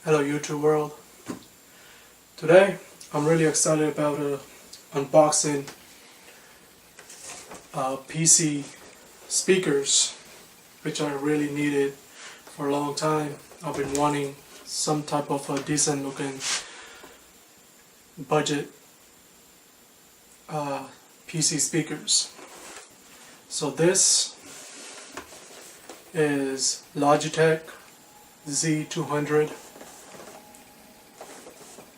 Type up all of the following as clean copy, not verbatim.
Hello YouTube world. Today I'm really excited about unboxing PC speakers, which I really needed for a long time. I've been wanting some type of a decent looking budget PC speakers. So this is Logitech Z200,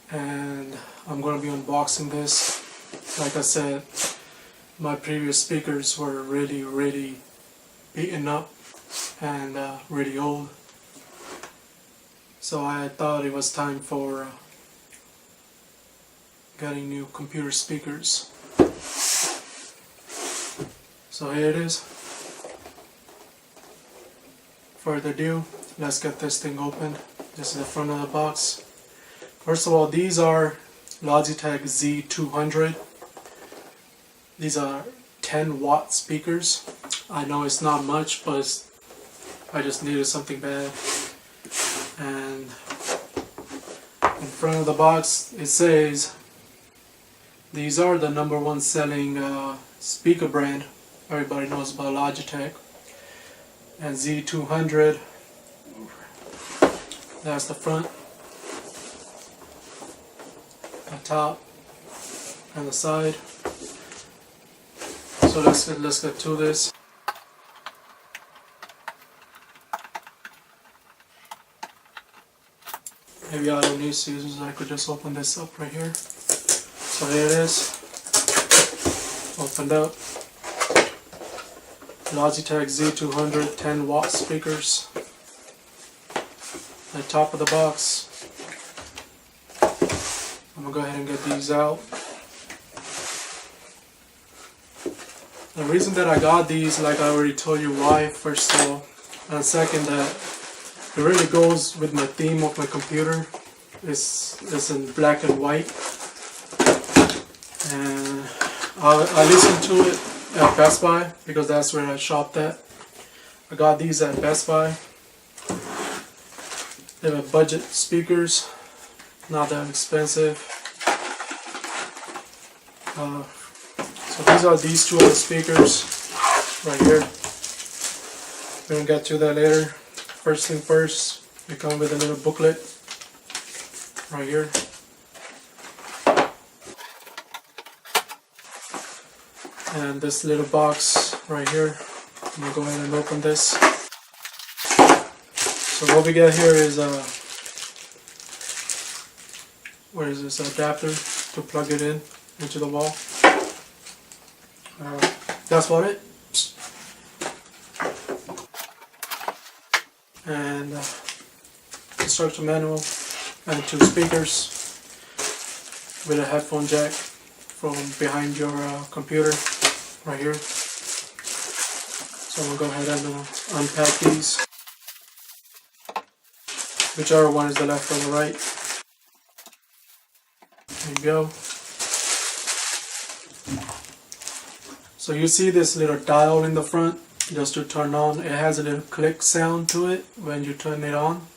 and I'm going to be unboxing this. Like I said, my previous speakers were really beaten up and really old, so I thought it was time for getting new computer speakers. So here it is. Further ado, let's get this thing open. This is the front of the box. First of all, these are Logitech Z200. These are 10-watt speakers. I know it's not much, but I just needed something bad. And in front of the box it says these are the #1 selling speaker brand. Everybody knows about Logitech. And Z200, that's the front, the top, and the side. So let's get to this. Maybe I don't need scissors, I could just open this up right here. So here it is, opened up. Logitech Z200 10-watt speakers. At the top of the box, I'm going to go ahead and get these out. The reason that I got these, like I already told you why, first of all, and second, that it really goes with my theme of my computer. It's in black and white, and I listened to it at Best Buy because that's where I shopped at. I got these at Best Buy. They have budget speakers, not that expensive. So these are these two other speakers right here. We're gonna get to that later. First thing first, they come with a little booklet right here. And this little box right here. I'm gonna go ahead and open this. So what we get here is where is this adapter to plug it in into the wall. That's about it. And instruction manual and 2 speakers with a headphone jack from behind your computer right here. So I'm going to go ahead and unpack these. Whichever one is the left or the right. There you go. So you see this little dial in the front just to turn on. It has a little click sound to it when you turn it on.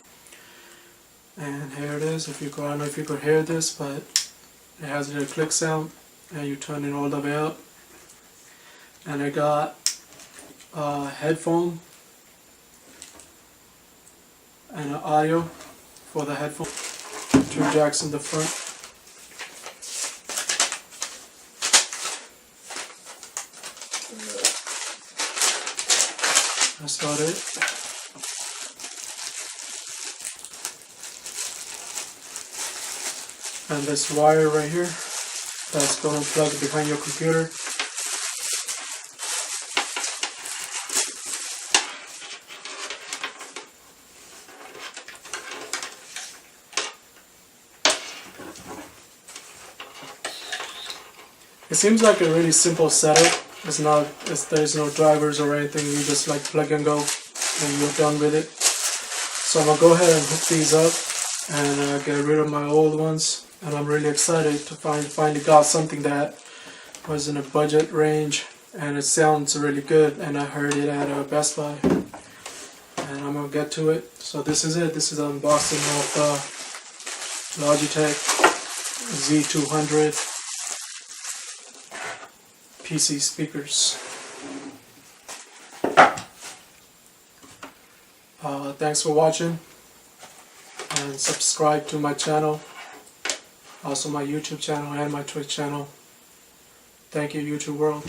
And here it is. I don't know if you could hear this, but it has a little click sound. And you turn it all the way up. And I got a headphone and an audio for the headphone. 2 jacks in the front. That's about it. And this wire right here, that's going to plug behind your computer. It seems like a really simple setup. There's no drivers or anything. You just like plug and go and you're done with it. So I'm going to go ahead and hook these up and get rid of my old ones. And I'm really excited to finally got something that was in a budget range and it sounds really good, and I heard it at Best Buy. And I'm gonna get to it. So this is it. This is the unboxing of Logitech Z200 PC speakers. Thanks for watching, and subscribe to my channel, also my YouTube channel and my Twitch channel. Thank you, YouTube world.